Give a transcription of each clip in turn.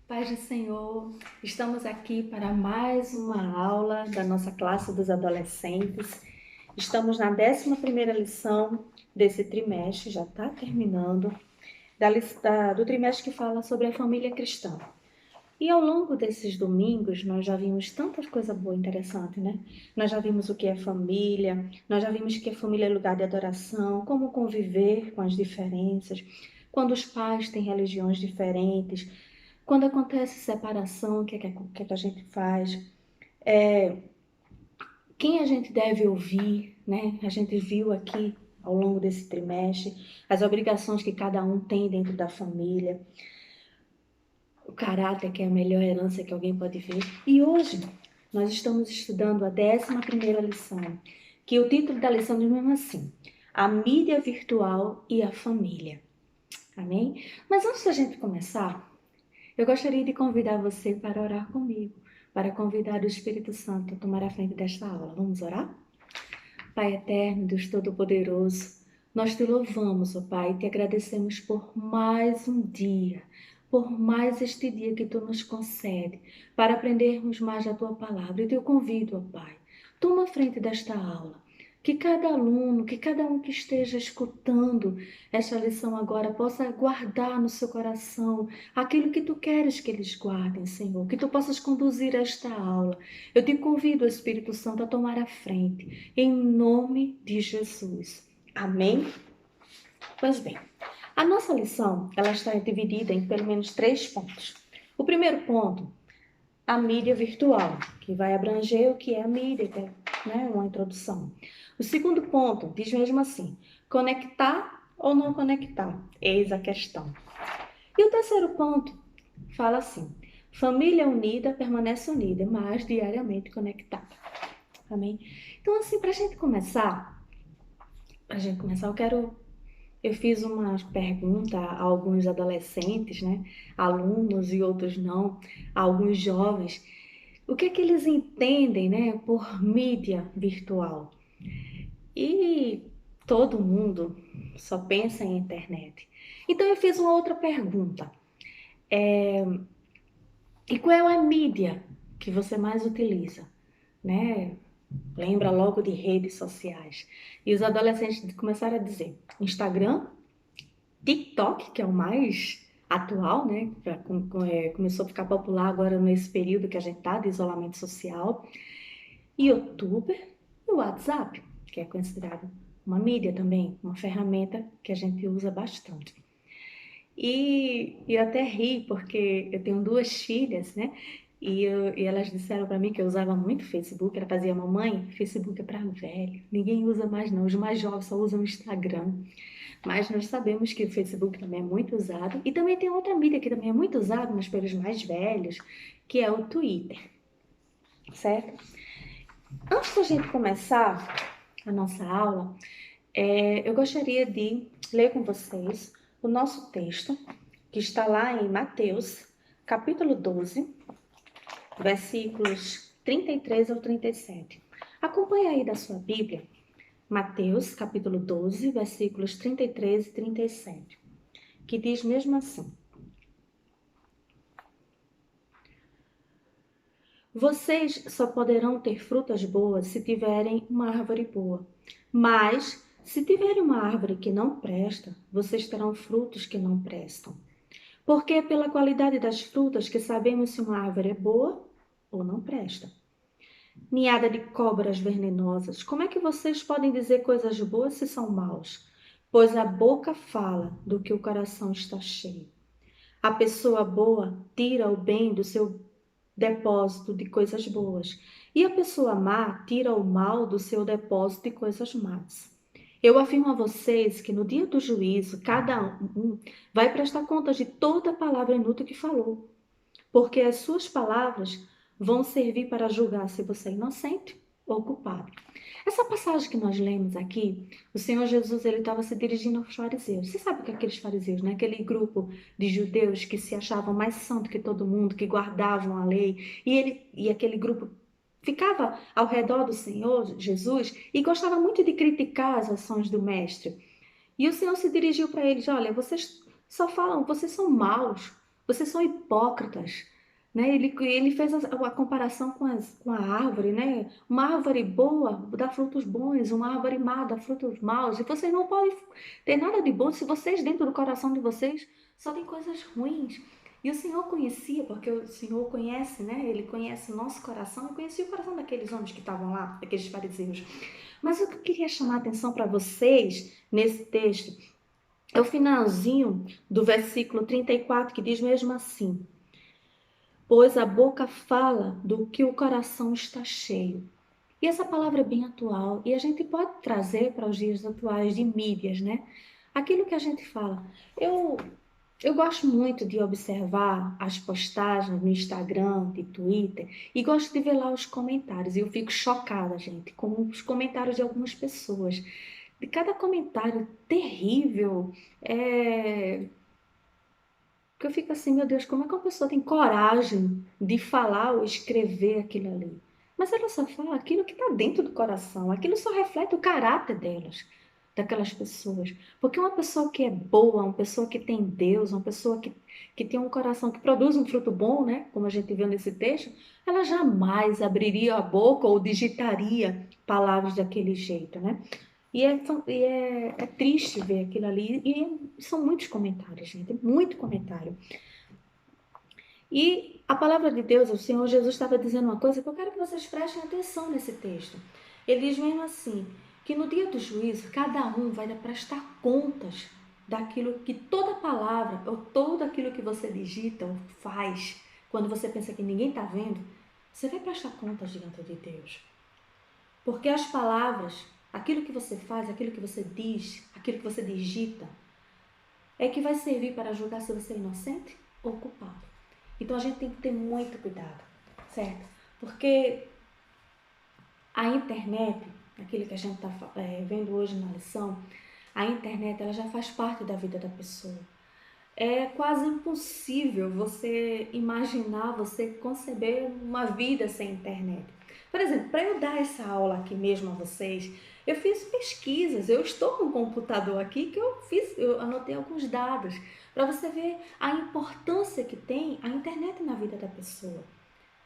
Paz do Senhor, estamos aqui para mais uma aula da nossa classe dos adolescentes. Estamos na 11ª lição desse trimestre, já está terminando, do trimestre que fala sobre a família cristã. E ao longo desses domingos, nós já vimos tanta coisa boa e interessante, né? Nós já vimos o que é família, nós já vimos que a família é lugar de adoração, como conviver com as diferenças, quando os pais têm religiões diferentes, quando acontece separação, o que é que a gente faz? Quem a gente deve ouvir, né? A gente viu aqui ao longo desse trimestre as obrigações que cada um tem dentro da família, o caráter que é a melhor herança que alguém pode ver. E hoje nós estamos estudando a 11ª lição, que o título da lição diz mesmo assim: a mídia virtual e a família. Amém? Mas antes da gente começar, eu gostaria de convidar você para orar comigo, para convidar o Espírito Santo a tomar a frente desta aula. Vamos orar? Pai eterno, Deus Todo-Poderoso, nós te louvamos, ó Pai, e te agradecemos por mais um dia, por mais este dia que tu nos concede, para aprendermos mais da tua palavra. E te convido, ó Pai, toma a frente desta aula. Que cada aluno, que cada um que esteja escutando esta lição agora possa guardar no seu coração aquilo que tu queres que eles guardem, Senhor. Que tu possas conduzir esta aula. Eu te convido, Espírito Santo, a tomar a frente, em nome de Jesus. Amém? Pois bem, a nossa lição ela está dividida em pelo menos 3 pontos. O primeiro ponto, a mídia virtual, que vai abranger o que é a mídia, que é, né, uma introdução. O segundo ponto diz mesmo assim: conectar ou não conectar? Eis a questão. E o terceiro ponto fala assim: família unida permanece unida, mas diariamente conectada. Amém? Então, assim, para a gente começar, eu fiz uma pergunta a alguns adolescentes, né, alunos e outros não, a alguns jovens, o que é que eles entendem, né, por mídia virtual? E todo mundo só pensa em internet. Então eu fiz uma outra pergunta. E qual é a mídia que você mais utiliza, né? Lembra logo de redes sociais. E os adolescentes começaram a dizer Instagram, TikTok, que é o mais atual, né? Começou a ficar popular agora nesse período que a gente tá de isolamento social. YouTube e o WhatsApp, que é considerado uma mídia também, uma ferramenta que a gente usa bastante. E eu até ri, porque eu tenho 2 filhas, né? E elas disseram para mim que eu usava muito Facebook. Ela fazia, mamãe, Facebook é para velho, ninguém usa mais não, os mais jovens só usam o Instagram. Mas nós sabemos que o Facebook também é muito usado. E também tem outra mídia que também é muito usada, mas pelos mais velhos, que é o Twitter, certo? Antes da gente começar a nossa aula, eu gostaria de ler com vocês o nosso texto, que está lá em Mateus, capítulo 12, versículos 33 ao 37. Acompanhe aí da sua Bíblia, Mateus, capítulo 12, versículos 33 e 37, que diz mesmo assim: vocês só poderão ter frutas boas se tiverem uma árvore boa. Mas, se tiverem uma árvore que não presta, vocês terão frutos que não prestam. Porque é pela qualidade das frutas que sabemos se uma árvore é boa ou não presta. Ninhada de cobras venenosas, como é que vocês podem dizer coisas boas se são maus? Pois a boca fala do que o coração está cheio. A pessoa boa tira o bem do seu depósito de coisas boas, e a pessoa má tira o mal do seu depósito de coisas más. Eu afirmo a vocês que no dia do juízo, cada um vai prestar contas de toda a palavra inútil que falou, porque as suas palavras vão servir para julgar se você é inocente ou culpado. Essa passagem que nós lemos aqui, o Senhor Jesus ele estava se dirigindo aos fariseus. Você sabe que aqueles fariseus, né? Aquele grupo de judeus que se achavam mais santo que todo mundo, que guardavam a lei, e aquele grupo ficava ao redor do Senhor Jesus e gostava muito de criticar as ações do mestre. E o Senhor se dirigiu para eles: olha, vocês só falam, vocês são maus, Vocês são hipócritas. Né? Ele fez a comparação com a árvore, né? Uma árvore boa dá frutos bons, uma árvore má dá frutos maus. E vocês não podem ter nada de bom se vocês, dentro do coração de vocês, só tem coisas ruins. E o Senhor conhecia, porque o Senhor conhece, né? Ele conhece o nosso coração e conhecia o coração daqueles homens que estavam lá, daqueles fariseus. Mas o que eu queria chamar a atenção para vocês nesse texto é o finalzinho do versículo 34, que diz mesmo assim: pois a boca fala do que o coração está cheio. E essa palavra é bem atual e a gente pode trazer para os dias atuais de mídias, né? Aquilo que a gente fala. Eu gosto muito de observar as postagens no Instagram, de Twitter, e gosto de ver lá os comentários. E eu fico chocada, gente, com os comentários de algumas pessoas. De cada comentário terrível, porque eu fico assim, meu Deus, como é que uma pessoa tem coragem de falar ou escrever aquilo ali? Mas ela só fala aquilo que está dentro do coração, aquilo só reflete o caráter delas, daquelas pessoas. Porque uma pessoa que é boa, uma pessoa que tem Deus, uma pessoa que tem um coração que produz um fruto bom, né? Como a gente viu nesse texto, ela jamais abriria a boca ou digitaria palavras daquele jeito, né? É triste ver aquilo ali, e são muitos comentários, gente, muito comentário. E a palavra de Deus, o Senhor Jesus estava dizendo uma coisa que eu quero que vocês prestem atenção nesse texto. Ele diz mesmo assim, que no dia do juízo, cada um vai prestar contas daquilo que toda palavra, ou todo aquilo que você digita ou faz, quando você pensa que ninguém está vendo, você vai prestar contas diante de Deus. Porque as palavras, aquilo que você faz, aquilo que você diz, aquilo que você digita, é que vai servir para julgar se você é inocente ou culpado. Então a gente tem que ter muito cuidado, certo? Porque a internet, aquilo que a gente está vendo hoje na lição, a internet ela já faz parte da vida da pessoa. É quase impossível você imaginar, você conceber uma vida sem internet. Por exemplo, para eu dar essa aula aqui mesmo a vocês, eu fiz pesquisas, eu estou com um computador aqui que eu anotei alguns dados para você ver a importância que tem a internet na vida da pessoa,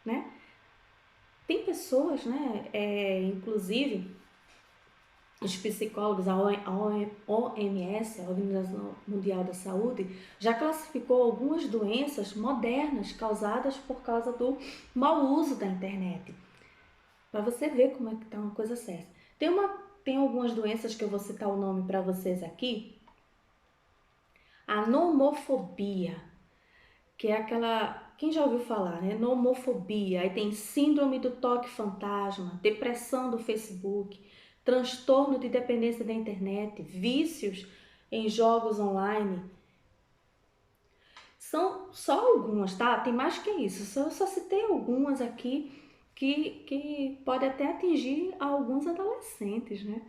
né? Tem pessoas, né, inclusive os psicólogos, a OMS, a Organização Mundial da Saúde, já classificou algumas doenças modernas causadas por causa do mau uso da internet. Para você ver como é que está uma coisa séria. Tem algumas doenças que eu vou citar o nome para vocês aqui. A nomofobia, que é aquela... Quem já ouviu falar, né? Nomofobia. Aí tem síndrome do toque fantasma, depressão do Facebook, transtorno de dependência da internet, vícios em jogos online. São só algumas, tá? Tem mais que isso. Eu só citei algumas aqui que pode até atingir alguns adolescentes, né?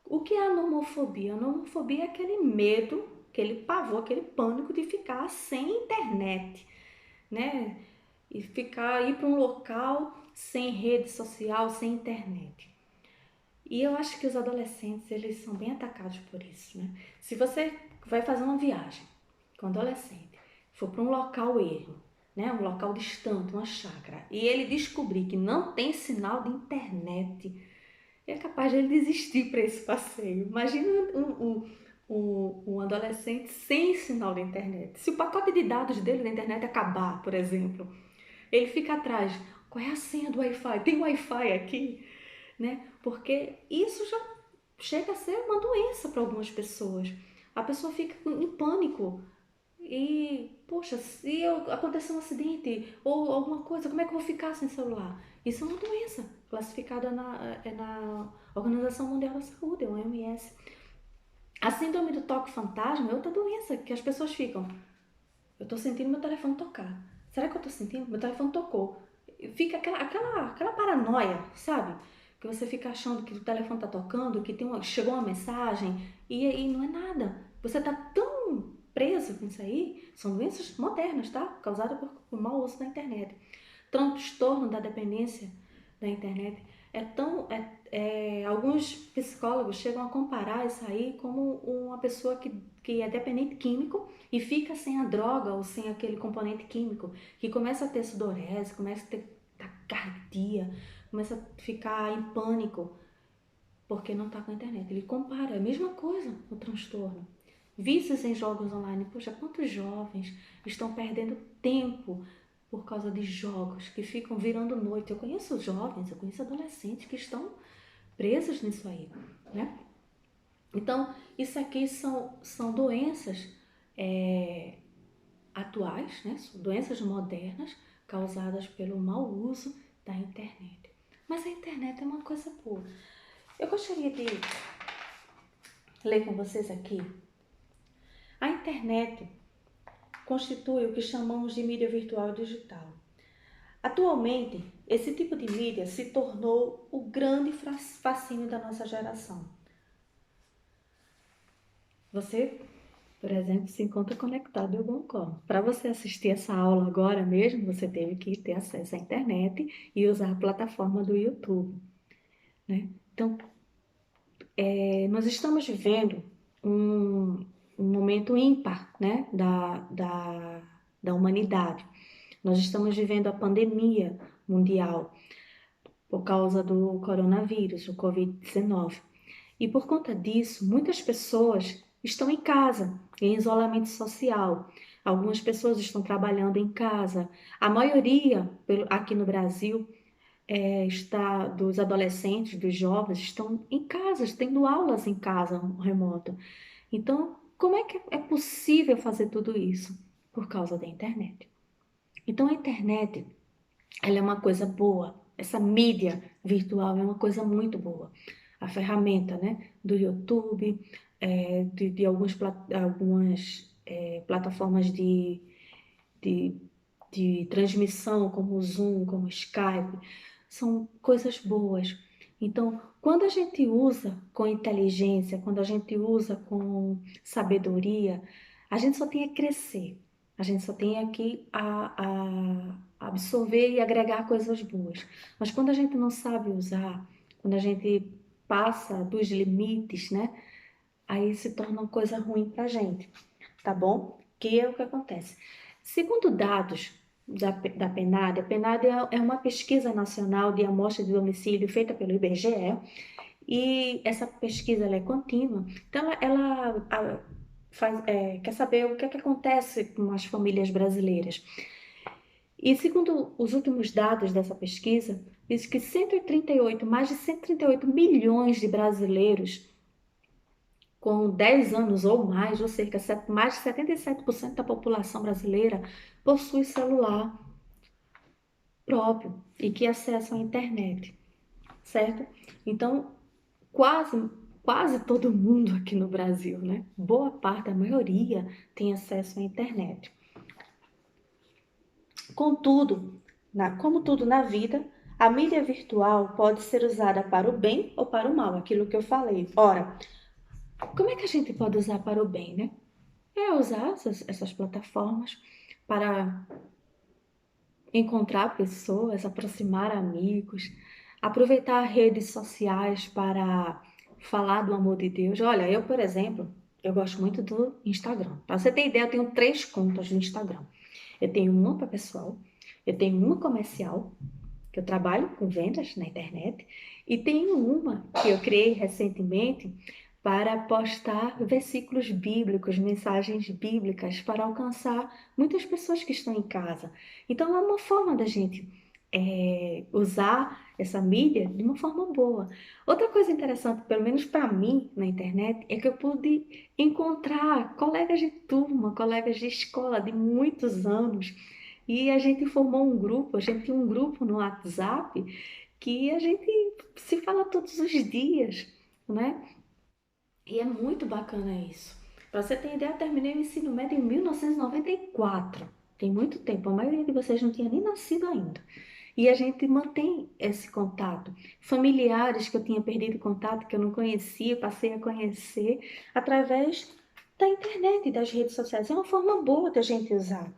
O que é a nomofobia? A nomofobia é aquele medo, aquele pavor, aquele pânico de ficar sem internet, né? E ir para um local sem rede social, sem internet. E eu acho que os adolescentes, eles são bem atacados por isso, né? Se você vai fazer uma viagem com um adolescente, for para um local ermo, né? Um local distante, uma chácara, e ele descobrir que não tem sinal de internet, é capaz de ele desistir para esse passeio. Imagina um adolescente sem sinal de internet. Se o pacote de dados dele na internet acabar, por exemplo, ele fica atrás. Qual é a senha do Wi-Fi? Tem Wi-Fi aqui? Né? Porque isso já chega a ser uma doença para algumas pessoas. A pessoa fica em pânico. E, poxa, se acontecer um acidente ou alguma coisa, como é que eu vou ficar sem celular? Isso é uma doença classificada na Organização Mundial da Saúde, a OMS. A síndrome do toque fantasma é outra doença que as pessoas ficam. Eu tô sentindo meu telefone tocar. Será que eu tô sentindo? Meu telefone tocou. Fica aquela paranoia, sabe? Que você fica achando que o telefone tá tocando, que chegou uma mensagem e não é nada. Você tá tão preso com isso aí. São doenças modernas, tá? Causadas por mau uso da internet. Transtorno da dependência da internet alguns psicólogos chegam a comparar isso aí como uma pessoa que é dependente químico e fica sem a droga ou sem aquele componente químico, que começa a ter sudorese, começa a ter taquicardia, começa a ficar em pânico porque não está com a internet. Ele compara, é a mesma coisa o transtorno. Vícios em jogos online. Poxa, quantos jovens estão perdendo tempo por causa de jogos que ficam virando noite? Eu conheço jovens, eu conheço adolescentes que estão presos nisso aí, né? Então, isso aqui são doenças atuais, né? São doenças modernas causadas pelo mau uso da internet. Mas a internet é uma coisa boa. Eu gostaria de ler com vocês aqui. A internet constitui o que chamamos de mídia virtual digital. Atualmente, esse tipo de mídia se tornou o grande fascínio da nossa geração. Você, por exemplo, se encontra conectado de alguma forma. Para você assistir essa aula agora mesmo, você teve que ter acesso à internet e usar a plataforma do YouTube, né? Então, nós estamos vivendo um momento ímpar, né, da humanidade. Nós estamos vivendo a pandemia mundial por causa do coronavírus, o Covid-19. E por conta disso, muitas pessoas estão em casa, em isolamento social. Algumas pessoas estão trabalhando em casa. A maioria, aqui no Brasil, dos adolescentes, dos jovens, estão em casa, tendo aulas em casa, remoto. Então, como é que é possível fazer tudo isso? Por causa da internet. Então, a internet, ela é uma coisa boa. Essa mídia virtual é uma coisa muito boa. A ferramenta, né, do YouTube, de algumas plataformas de, de transmissão, como o Zoom, como o Skype, são coisas boas. Então, quando a gente usa com inteligência, quando a gente usa com sabedoria, a gente só tem a crescer. A gente só tem aqui a absorver e agregar coisas boas. Mas quando a gente não sabe usar, quando a gente passa dos limites, né? Aí se torna uma coisa ruim pra gente, tá bom? Que é o que acontece. Segundo dados da PNAD, a PNAD é uma pesquisa nacional de amostra de domicílio feita pelo IBGE e essa pesquisa ela é contínua, então quer saber o que é que acontece com as famílias brasileiras. E segundo os últimos dados dessa pesquisa, diz que mais de 138 milhões de brasileiros com 10 anos ou mais, ou cerca de mais de 77% da população brasileira possui celular próprio e que acessam a internet, certo? Então, quase todo mundo aqui no Brasil, né? Boa parte, a maioria, tem acesso à internet. Contudo, como tudo na vida, a mídia virtual pode ser usada para o bem ou para o mal, aquilo que eu falei. Ora, como é que a gente pode usar para o bem, né? É usar essas plataformas para encontrar pessoas, aproximar amigos, aproveitar redes sociais para falar do amor de Deus. Olha, eu, por exemplo, eu gosto muito do Instagram. Para você ter ideia, eu tenho 3 contas no Instagram. Eu tenho uma para pessoal, eu tenho uma comercial, que eu trabalho com vendas na internet, e tenho uma que eu criei recentemente para postar versículos bíblicos, mensagens bíblicas, para alcançar muitas pessoas que estão em casa. Então, é uma forma da gente usar essa mídia de uma forma boa. Outra coisa interessante, pelo menos para mim, na internet, é que eu pude encontrar colegas de turma, colegas de escola de muitos anos, e a gente formou um grupo, a gente tinha um grupo no WhatsApp que a gente se fala todos os dias, né? E é muito bacana isso. Para você ter ideia, eu terminei o ensino médio em 1994. Tem muito tempo, a maioria de vocês não tinha nem nascido ainda. E a gente mantém esse contato. Familiares que eu tinha perdido contato, que eu não conhecia, passei a conhecer através da internet e das redes sociais. É uma forma boa da gente usar.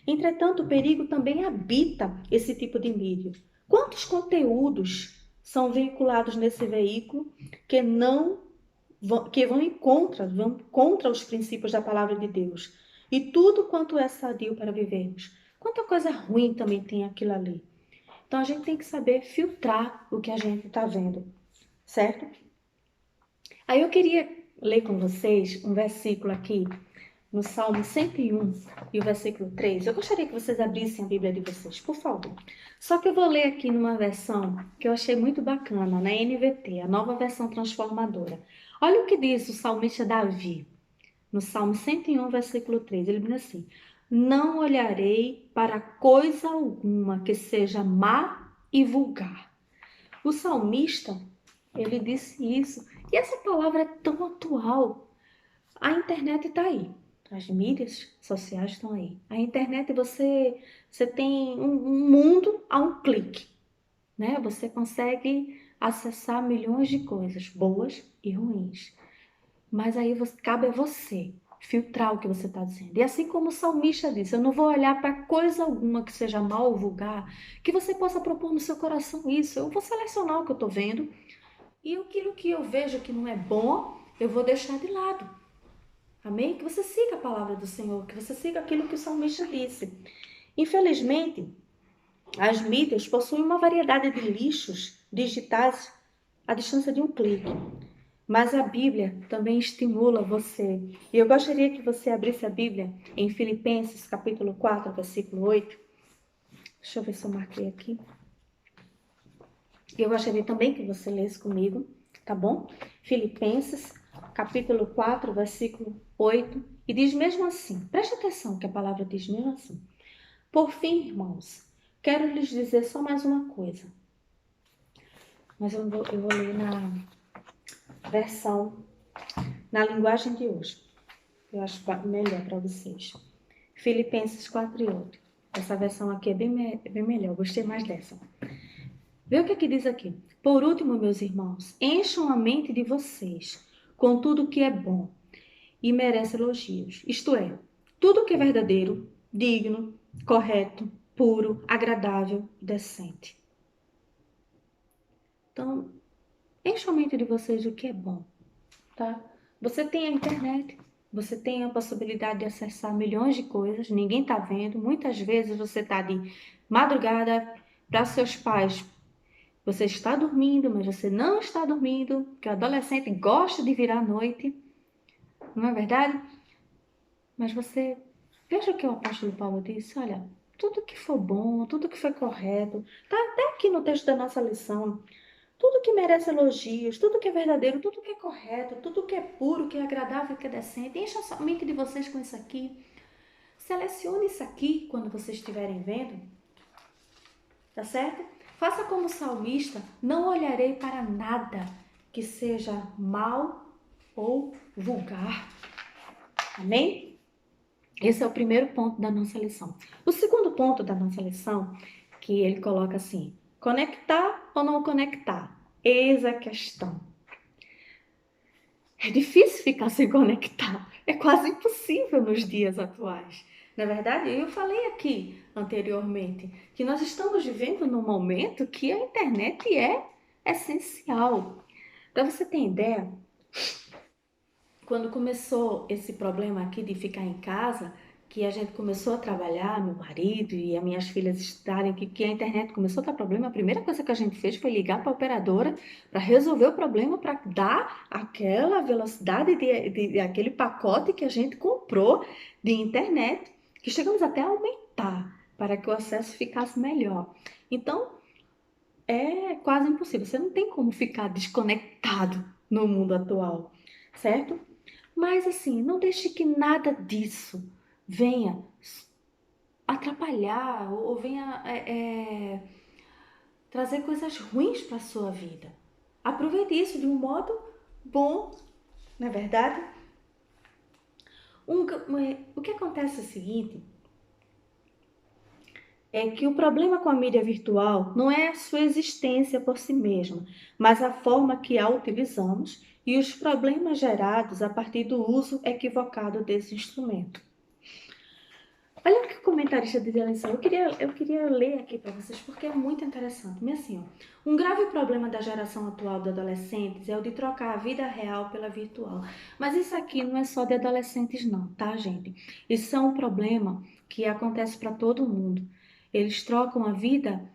Entretanto, o perigo também habita esse tipo de mídia. Quantos conteúdos são veiculados nesse veículo que vão contra os princípios da palavra de Deus. E tudo quanto é sadio para vivermos. Quanta coisa ruim também tem aquilo ali. Então a gente tem que saber filtrar o que a gente está vendo, certo? Aí eu queria ler com vocês um versículo aqui no Salmo 101 e o versículo 3. Eu gostaria que vocês abrissem a Bíblia de vocês, por favor. Só que eu vou ler aqui numa versão que eu achei muito bacana, na NVT, a nova versão transformadora. Olha o que diz o salmista Davi, no Salmo 101, versículo 3. Ele diz assim: não olharei para coisa alguma que seja má e vulgar. O salmista, ele disse isso. E essa palavra é tão atual. A internet está aí. As mídias sociais estão aí. A internet, você tem um mundo a um clique, né? Você consegue acessar milhões de coisas, boas e ruins. Mas aí cabe a você filtrar o que você está dizendo. E assim como o salmista disse, eu não vou olhar para coisa alguma que seja mal ou vulgar, que você possa propor no seu coração isso. Eu vou selecionar o que eu estou vendo e aquilo que eu vejo que não é bom, eu vou deixar de lado. Amém? Que você siga a palavra do Senhor, que você siga aquilo que o salmista disse. Infelizmente, as mídias possuem uma variedade de lixos digitais à distância de um clique. Mas a Bíblia também estimula você. E eu gostaria que você abrisse a Bíblia em Filipenses, capítulo 4, versículo 8. Deixa eu ver se eu marquei aqui. E eu gostaria também que você lesse comigo, tá bom? Filipenses, capítulo 4, versículo 8. E diz mesmo assim, preste atenção que a palavra diz mesmo assim. Por fim, irmãos, quero lhes dizer só mais uma coisa. Mas eu vou ler na versão, na linguagem de hoje. Eu acho melhor para vocês. Filipenses 4 e 8. Essa versão aqui é bem melhor, gostei mais dessa. Vê o que diz aqui. Por último, meus irmãos, encham a mente de vocês com tudo que é bom e merece elogios. Isto é, tudo que é verdadeiro, digno, correto, puro, agradável, decente. Então, encham a mente de vocês do que é bom, tá? Você tem a internet, você tem a possibilidade de acessar milhões de coisas, ninguém tá vendo. Muitas vezes você tá de madrugada para seus pais. Você está dormindo, mas você não está dormindo, porque o adolescente gosta de virar à noite, não é verdade? Mas você, veja o que o apóstolo Paulo disse, olha, tudo que for bom, tudo que for correto, tá até aqui no texto da nossa lição, tudo que merece elogios, tudo que é verdadeiro, tudo que é correto, tudo que é puro, que é agradável, que é decente, encha a mente de vocês com isso aqui. Selecione isso aqui quando vocês estiverem vendo, tá certo? Faça como salmista, não olharei para nada que seja mal ou vulgar. Amém? Esse é o primeiro ponto da nossa lição. O segundo ponto da nossa lição, que ele coloca assim, conectar ou não conectar? Eis a questão. É difícil ficar sem conectar. É quase impossível nos dias atuais. Na verdade, eu falei aqui anteriormente que nós estamos vivendo num momento que a internet é essencial. Para você ter ideia, quando começou esse problema aqui de ficar em casa, que a gente começou a trabalhar, meu marido e as minhas filhas estarem, que a internet começou a dar problema, a primeira coisa que a gente fez foi ligar para a operadora para resolver o problema, para dar aquela velocidade de aquele pacote que a gente comprou de internet, que chegamos até a aumentar para que o acesso ficasse melhor. Então, é quase impossível, você não tem como ficar desconectado no mundo atual, certo? Mas assim, não deixe que nada disso venha atrapalhar ou venha trazer coisas ruins para a sua vida. Aproveite isso de um modo bom, não é verdade? O que acontece é o seguinte, é que o problema com a mídia virtual não é a sua existência por si mesma, mas a forma que a utilizamos e os problemas gerados a partir do uso equivocado desse instrumento. Olha comentarista de eleição. Eu queria ler aqui para vocês porque é muito interessante. Mas assim, ó, um grave problema da geração atual de adolescentes é o de trocar a vida real pela virtual. Mas isso aqui não é só de adolescentes não, tá, gente? Isso é um problema que acontece para todo mundo. Eles trocam a vida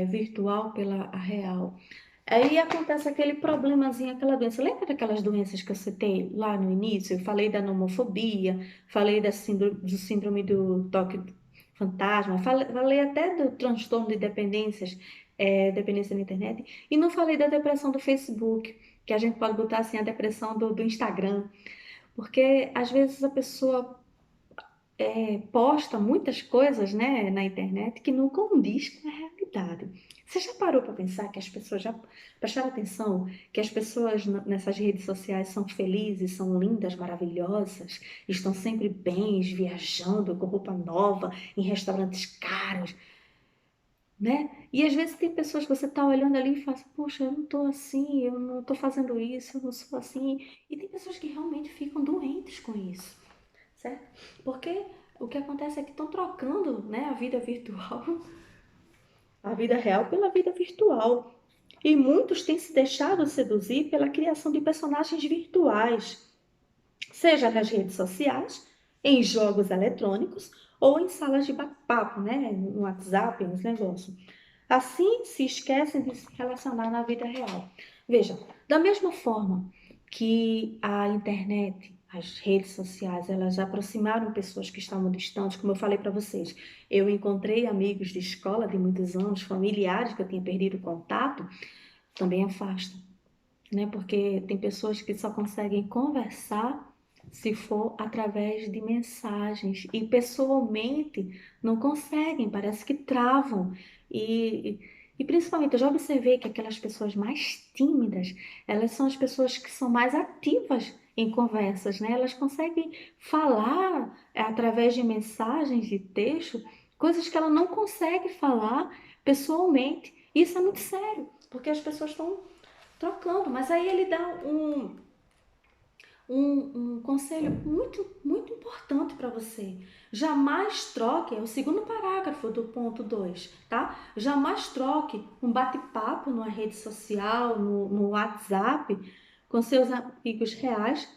virtual pela a real. Aí acontece aquele problemazinho, aquela doença. Lembra daquelas doenças que eu citei lá no início? Eu falei da nomofobia, falei do síndrome do toque fantasma, falei até do transtorno de dependências, dependência da internet, e não falei da depressão do Facebook, que a gente pode botar assim, a depressão do Instagram, porque às vezes a pessoa posta muitas coisas, né, na internet que não condiz com a realidade. Você já parou para pensar que as pessoas já prestaram atenção que as pessoas nessas redes sociais são felizes, são lindas, maravilhosas, estão sempre bem, viajando com roupa nova, em restaurantes caros, né? E às vezes tem pessoas que você está olhando ali e fala assim, poxa, eu não estou assim, eu não estou fazendo isso, eu não sou assim. E tem pessoas que realmente ficam doentes com isso, certo? Porque o que acontece é que estão trocando, né, a vida virtual, a vida real pela vida virtual. E muitos têm se deixado seduzir pela criação de personagens virtuais, seja nas redes sociais, em jogos eletrônicos ou em salas de bate-papo, né, no WhatsApp, nos negócios. Assim, se esquecem de se relacionar na vida real. Veja, da mesma forma que a internet, as redes sociais, elas aproximaram pessoas que estavam distantes, como eu falei para vocês. Eu encontrei amigos de escola de muitos anos, familiares que eu tinha perdido contato, também afastam, né? Porque tem pessoas que só conseguem conversar se for através de mensagens e pessoalmente não conseguem, parece que travam. E, e principalmente eu já observei que aquelas pessoas mais tímidas, elas são as pessoas que são mais ativas em conversas, né? Elas conseguem falar através de mensagens, de texto, coisas que ela não consegue falar pessoalmente. Isso é muito sério, porque as pessoas estão trocando. Mas aí ele dá um conselho muito, muito importante para você. Jamais troque, é o segundo parágrafo do ponto 2, tá? Jamais troque um bate-papo numa rede social, no WhatsApp, com seus amigos reais,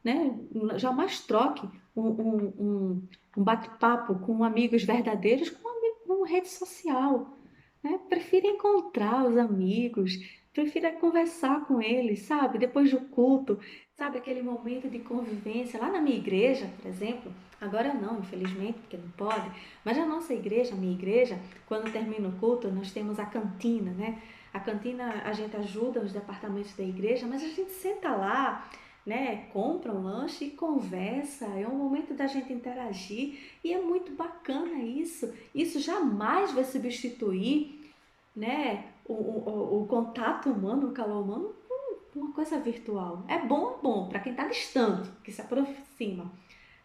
né? Jamais troque um bate-papo com amigos verdadeiros com uma rede social, né? Prefira encontrar os amigos, prefira conversar com eles, sabe? Depois do culto, sabe? Aquele momento de convivência. Lá na minha igreja, por exemplo, agora não, infelizmente, porque não pode, mas na nossa igreja, a minha igreja, quando termina o culto, nós temos a cantina, né? A cantina a gente ajuda os departamentos da igreja, mas a gente senta lá, né? Compra um lanche e conversa. É um momento da gente interagir e é muito bacana isso. Isso jamais vai substituir, né, o contato humano, o calor humano, com uma coisa virtual. É bom para quem está distante, que se aproxima,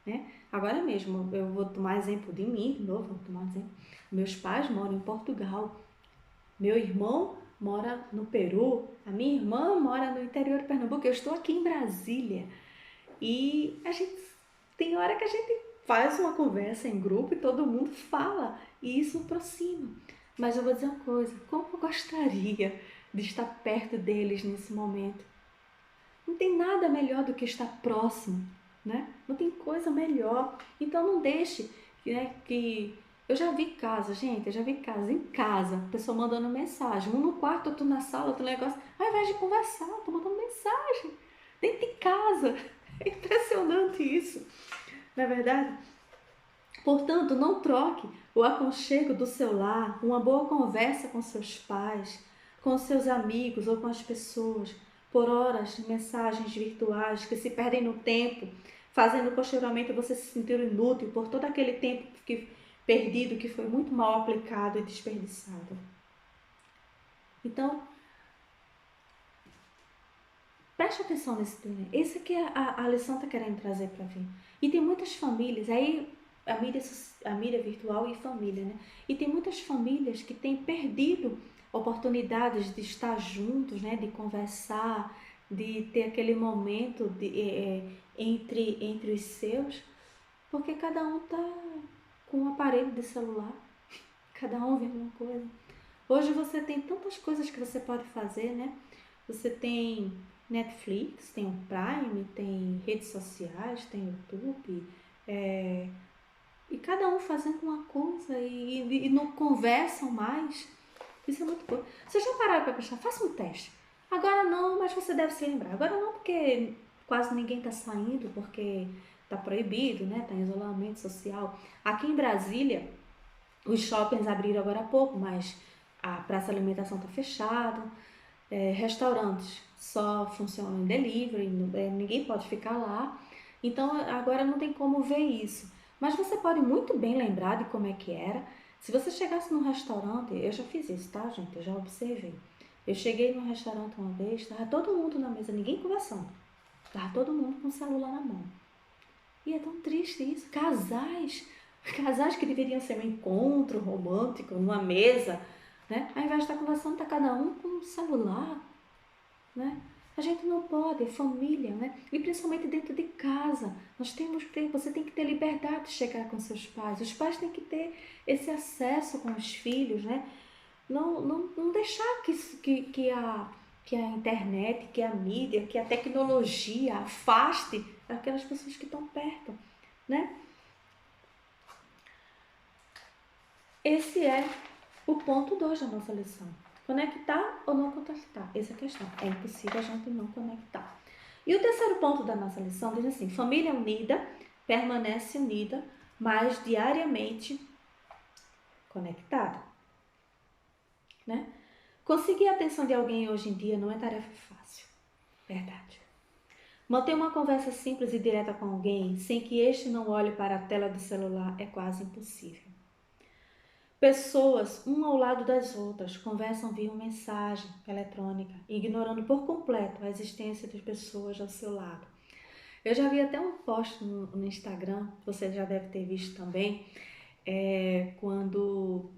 né? Agora mesmo, eu vou tomar exemplo de mim, de novo, vou tomar exemplo. Meus pais moram em Portugal, meu irmão mora no Peru, a minha irmã mora no interior de Pernambuco, eu estou aqui em Brasília. E a gente tem hora que a gente faz uma conversa em grupo e todo mundo fala, e isso aproxima. Mas eu vou dizer uma coisa, como eu gostaria de estar perto deles nesse momento. Não tem nada melhor do que estar próximo, né? Não tem coisa melhor. Então não deixe, né, que eu já vi casa, gente, eu já vi casa em casa, pessoa mandando mensagem, um no quarto, outro na sala, outro negócio, ao invés de conversar, tô mandando mensagem dentro de casa. É impressionante isso, não é verdade? Portanto, não troque o aconchego do seu lar, uma boa conversa com seus pais, com seus amigos ou com as pessoas, por horas de mensagens virtuais que se perdem no tempo, fazendo posteriormente você se sentir inútil por todo aquele tempo perdido que foi muito mal aplicado e desperdiçado. Então, preste atenção nesse tema. Esse que a lição está querendo trazer para vir. E tem muitas famílias, aí a mídia virtual e família, né? E tem muitas famílias que têm perdido oportunidades de estar juntos, né? De conversar, de ter aquele momento entre os seus, porque cada um está com um aparelho de celular, cada um vê uma coisa. Hoje você tem tantas coisas que você pode fazer, né? Você tem Netflix, tem o Prime, tem redes sociais, tem YouTube, e cada um fazendo uma coisa e não conversam mais. Isso é muito bom. Vocês já pararam para pensar? Faça um teste. Agora não, mas você deve se lembrar. Agora não, porque quase ninguém está saindo, porque está proibido, né? Está em isolamento social. Aqui em Brasília, os shoppings abriram agora há pouco, mas a praça de alimentação está fechada. Restaurantes só funcionam em delivery, ninguém pode ficar lá. Então agora não tem como ver isso. Mas você pode muito bem lembrar de como é que era. Se você chegasse num restaurante, eu já fiz isso, tá, gente? Eu já observei. Eu cheguei num restaurante uma vez, estava todo mundo na mesa, ninguém conversando. Estava todo mundo com o celular na mão. E é tão triste isso. Casais que deveriam ser um encontro romântico, numa mesa, né? Ao invés de estar conversando, está cada um com o celular, né? A gente não pode, é família, né? E principalmente dentro de casa. Você tem que ter liberdade de chegar com seus pais. Os pais têm que ter esse acesso com os filhos, né? Não deixar que a internet, que a mídia, que a tecnologia afaste aquelas pessoas que estão perto, né? Esse é o ponto 2 da nossa lição. Conectar ou não conectar? Essa é a questão. É impossível a gente não conectar. E o terceiro ponto da nossa lição diz assim: família unida permanece unida, mas diariamente conectada. Né? Conseguir a atenção de alguém hoje em dia não é tarefa fácil. Verdade. Manter uma conversa simples e direta com alguém sem que este não olhe para a tela do celular é quase impossível. Pessoas, uma ao lado das outras, conversam via mensagem eletrônica, ignorando por completo a existência das pessoas ao seu lado. Eu já vi até um post no Instagram, você já deve ter visto também, quando...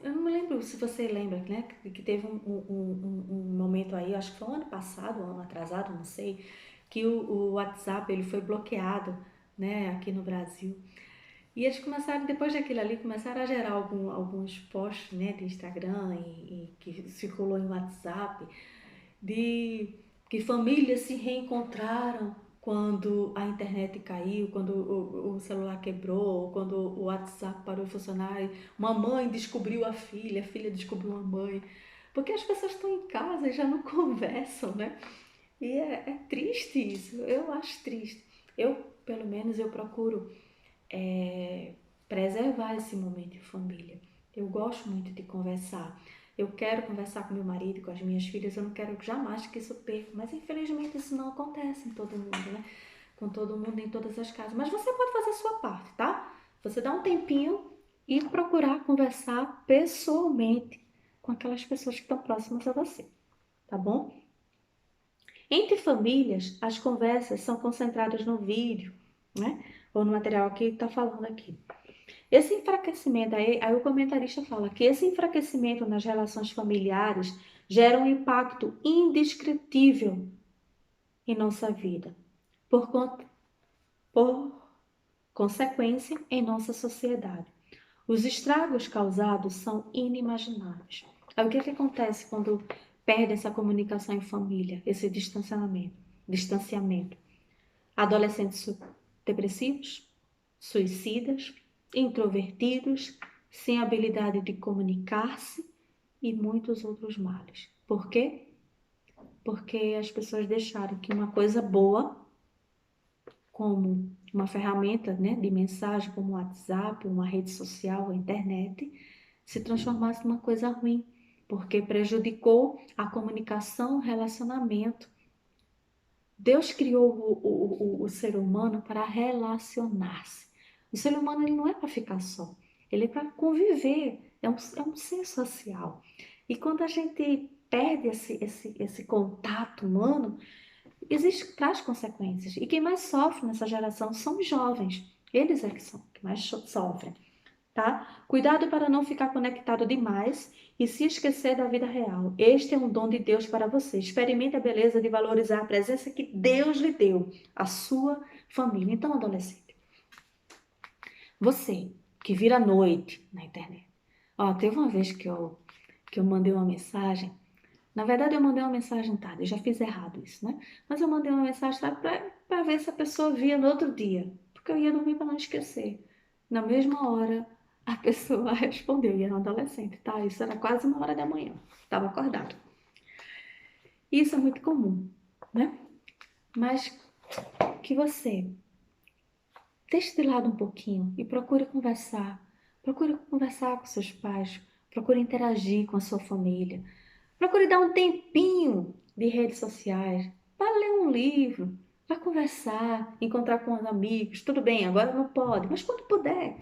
eu não me lembro se você lembra, né, que teve um momento aí, acho que foi um ano passado, um ano atrasado, não sei, que o WhatsApp ele foi bloqueado, né, aqui no Brasil. E eles começaram, depois daquilo ali, começaram a gerar alguns posts, né, de Instagram e que circulou em WhatsApp, de que famílias se reencontraram quando a internet caiu, quando o celular quebrou, quando o WhatsApp parou de funcionar, uma mãe descobriu a filha descobriu a mãe, porque as pessoas estão em casa e já não conversam, né? E é triste isso, eu acho triste. Pelo menos, eu procuro preservar esse momento em família. Eu gosto muito de conversar. Eu quero conversar com meu marido, com as minhas filhas, eu não quero jamais que isso perca. Mas infelizmente isso não acontece em todo mundo, né? Com todo mundo, em todas as casas. Mas você pode fazer a sua parte, tá? Você dá um tempinho e procurar conversar pessoalmente com aquelas pessoas que estão próximas a você, tá bom? Entre famílias, as conversas são concentradas no vídeo, né? Ou no material que está falando aqui. Esse enfraquecimento, aí o comentarista fala que esse enfraquecimento nas relações familiares gera um impacto indescritível em nossa vida, por consequência, em nossa sociedade. Os estragos causados são inimagináveis. Aí o que acontece quando perde essa comunicação em família, esse distanciamento? Adolescentes depressivos, suicidas, introvertidos, sem habilidade de comunicar-se e muitos outros males. Por quê? Porque as pessoas deixaram que uma coisa boa, como uma ferramenta, né, de mensagem, como o WhatsApp, uma rede social, a internet, se transformasse numa coisa ruim, porque prejudicou a comunicação, o relacionamento. Deus criou o ser humano para relacionar-se. O ser humano ele não é para ficar só, ele é para conviver, é um ser social. E quando a gente perde esse contato humano, traz consequências. E quem mais sofre nessa geração são os jovens. Eles é que mais sofrem. Tá? Cuidado para não ficar conectado demais e se esquecer da vida real. Este é um dom de Deus para você. Experimente a beleza de valorizar a presença que Deus lhe deu, a sua família. Então, adolescente, Você, que vira noite na internet. Ó, teve uma vez que eu mandei uma mensagem. Na verdade, eu mandei uma mensagem tarde, eu já fiz errado isso, né? Mas eu mandei uma mensagem tarde para ver se a pessoa via no outro dia, porque eu ia dormir para não esquecer. Na mesma hora, a pessoa respondeu, e era um adolescente, tá? Isso era quase 1 hora da manhã, estava acordado. Isso é muito comum, né? Mas que você deixe de lado um pouquinho e procure conversar. Procure conversar com seus pais, procure interagir com a sua família. Procure dar um tempinho de redes sociais para ler um livro, para conversar, encontrar com os amigos. Tudo bem, agora não pode, mas quando puder,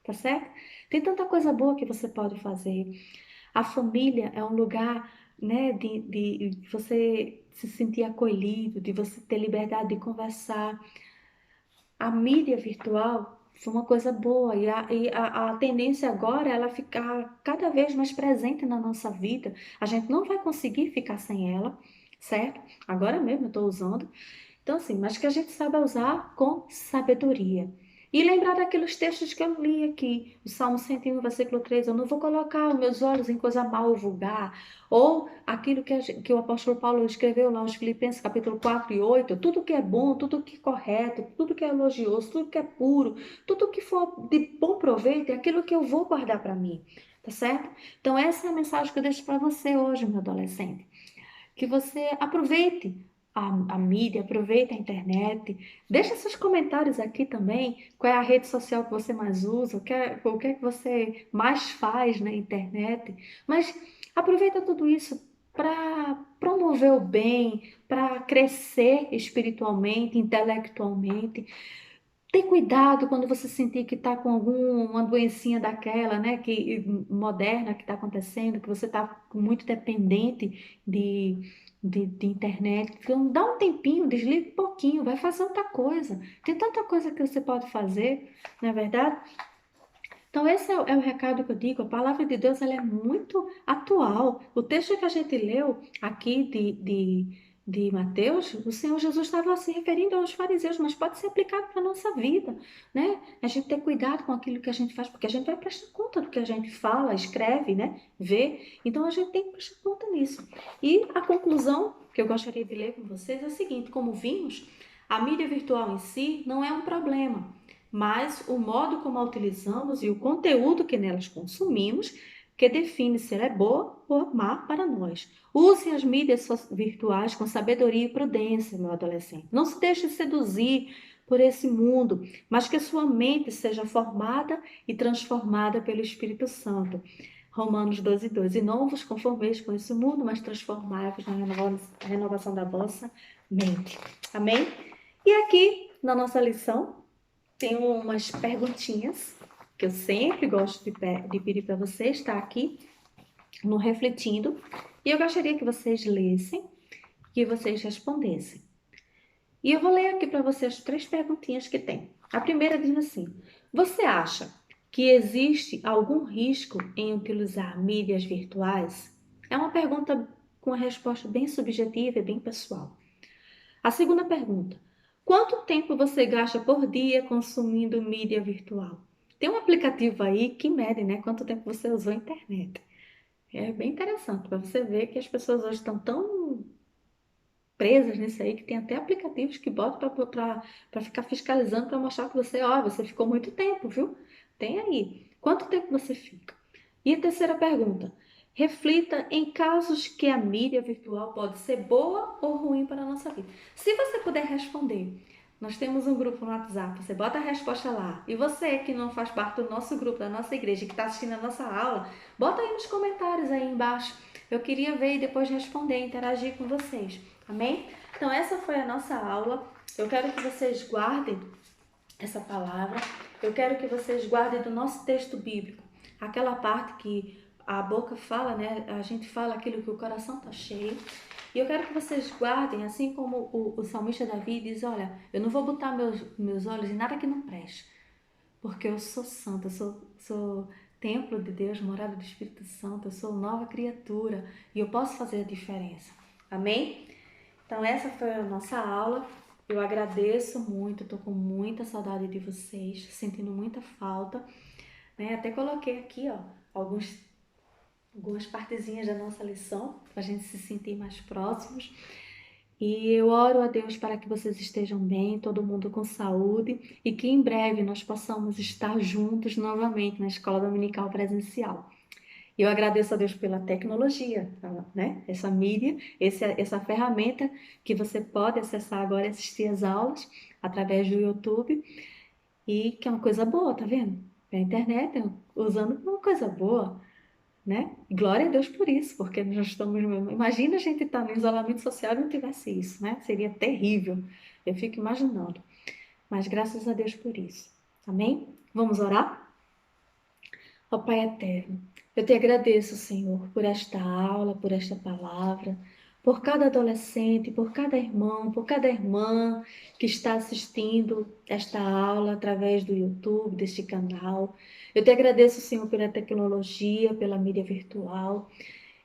tá certo? Tem tanta coisa boa que você pode fazer. A família é um lugar, né, de você se sentir acolhido, de você ter liberdade de conversar. A mídia virtual foi uma coisa boa e a tendência agora é ela ficar cada vez mais presente na nossa vida. A gente não vai conseguir ficar sem ela, certo? Agora mesmo eu estou usando. Então, assim, mas que a gente saiba usar com sabedoria. E lembrar daqueles textos que eu li aqui, o Salmo 101, versículo 3, eu não vou colocar os meus olhos em coisa mal ou vulgar, ou aquilo que o apóstolo Paulo escreveu lá nos Filipenses, capítulo 4 e 8, tudo que é bom, tudo que é correto, tudo que é elogioso, tudo que é puro, tudo que for de bom proveito, é aquilo que eu vou guardar para mim, tá certo? Então essa é a mensagem que eu deixo para você hoje, meu adolescente, que você aproveite a mídia, aproveite a internet. Deixa seus comentários aqui também. Qual é a rede social que você mais usa? O que é que você mais faz na internet? Mas aproveita tudo isso para promover o bem, para crescer espiritualmente, intelectualmente. Tem cuidado quando você sentir que está com alguma doencinha daquela, né, que moderna que está acontecendo, que você está muito dependente de internet. Então, dá um tempinho, desliga um pouquinho, vai fazer outra coisa. Tem tanta coisa que você pode fazer, não é verdade? Então, esse é o recado que eu digo. A palavra de Deus ela é muito atual. O texto que a gente leu aqui de Mateus, o Senhor Jesus estava se referindo aos fariseus, mas pode ser aplicado para a nossa vida, né? A gente ter cuidado com aquilo que a gente faz, porque a gente vai prestar conta do que a gente fala, escreve, né? Vê. Então, a gente tem que prestar conta nisso. E a conclusão que eu gostaria de ler com vocês é a seguinte: como vimos, a mídia virtual em si não é um problema, mas o modo como a utilizamos e o conteúdo que nelas consumimos que define se ela é boa ou má para nós. Use as mídias virtuais com sabedoria e prudência, meu adolescente. Não se deixe seduzir por esse mundo, mas que sua mente seja formada e transformada pelo Espírito Santo. Romanos 12:2. E não vos conformeis com esse mundo, mas transformai-vos na renovação da vossa mente. Amém? E aqui, na nossa lição, tem umas perguntinhas que eu sempre gosto de pedir para vocês, está aqui no Refletindo, e eu gostaria que vocês lessem, que vocês respondessem. E eu vou ler aqui para vocês 3 perguntinhas que tem. A primeira diz assim: você acha que existe algum risco em utilizar mídias virtuais? É uma pergunta com uma resposta bem subjetiva e bem pessoal. A segunda pergunta: quanto tempo você gasta por dia consumindo mídia virtual? Tem um aplicativo aí que mede, né, quanto tempo você usou a internet. É bem interessante para você ver que as pessoas hoje estão tão presas nisso aí que tem até aplicativos que botam para ficar fiscalizando para mostrar que você, ó, você ficou muito tempo, viu? Tem aí. Quanto tempo você fica? E a terceira pergunta: reflita em casos que a mídia virtual pode ser boa ou ruim para a nossa vida. Se você puder responder, nós temos um grupo no WhatsApp, você bota a resposta lá. E você que não faz parte do nosso grupo, da nossa igreja, que está assistindo a nossa aula, bota aí nos comentários aí embaixo. Eu queria ver e depois responder, interagir com vocês. Amém? Então essa foi a nossa aula. Eu quero que vocês guardem essa palavra. Eu quero que vocês guardem do nosso texto bíblico aquela parte que a boca fala, né? A gente fala aquilo que o coração está cheio. E eu quero que vocês guardem, assim como o salmista Davi diz: olha, eu não vou botar meus olhos em nada que não preste, porque eu sou santa, eu sou templo de Deus, morada do Espírito Santo, eu sou nova criatura e eu posso fazer a diferença. Amém? Então essa foi a nossa aula. Eu agradeço muito, estou com muita saudade de vocês, sentindo muita falta, né? Até coloquei aqui, ó, algumas partezinhas da nossa lição, para a gente se sentir mais próximos. E eu oro a Deus para que vocês estejam bem, todo mundo com saúde, e que em breve nós possamos estar juntos novamente na escola dominical presencial. Eu agradeço a Deus pela tecnologia, né? Essa mídia, essa ferramenta que você pode acessar agora e assistir as aulas através do YouTube, e que é uma coisa boa, tá vendo? A internet usando uma coisa boa, né? Glória a Deus por isso, porque nós estamos. Imagina a gente estar no isolamento social e não tivesse isso, né? Seria terrível. Eu fico imaginando. Mas graças a Deus por isso. Amém? Vamos orar? Ó Pai eterno, eu te agradeço, Senhor, por esta aula, por esta palavra, por cada adolescente, por cada irmão, por cada irmã que está assistindo esta aula através do YouTube, deste canal. Eu te agradeço, Senhor, pela tecnologia, pela mídia virtual.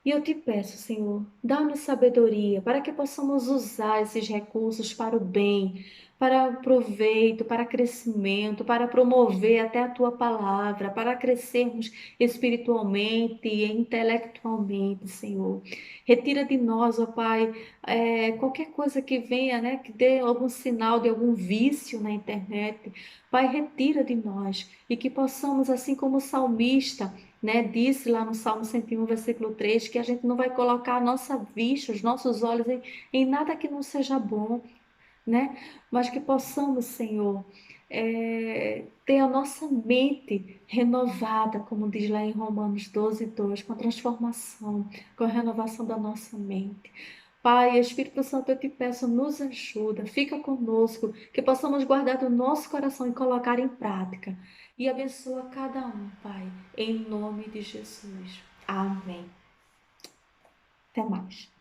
E eu te peço, Senhor, dá-nos sabedoria para que possamos usar esses recursos para o bem, para proveito, para crescimento, para promover até a tua palavra, para crescermos espiritualmente e intelectualmente, Senhor. Retira de nós, ó Pai, qualquer coisa que venha, né, que dê algum sinal de algum vício na internet. Pai, retira de nós e que possamos, assim como o salmista, né, disse lá no Salmo 101, versículo 3, que a gente não vai colocar a nossa vista, os nossos olhos em nada que não seja bom, né? Mas que possamos, Senhor, ter a nossa mente renovada, como diz lá em Romanos 12:2, com a transformação, com a renovação da nossa mente. Pai, Espírito Santo, eu te peço, nos ajuda, fica conosco, que possamos guardar do nosso coração e colocar em prática. E abençoa cada um, Pai, em nome de Jesus. Amém. Até mais.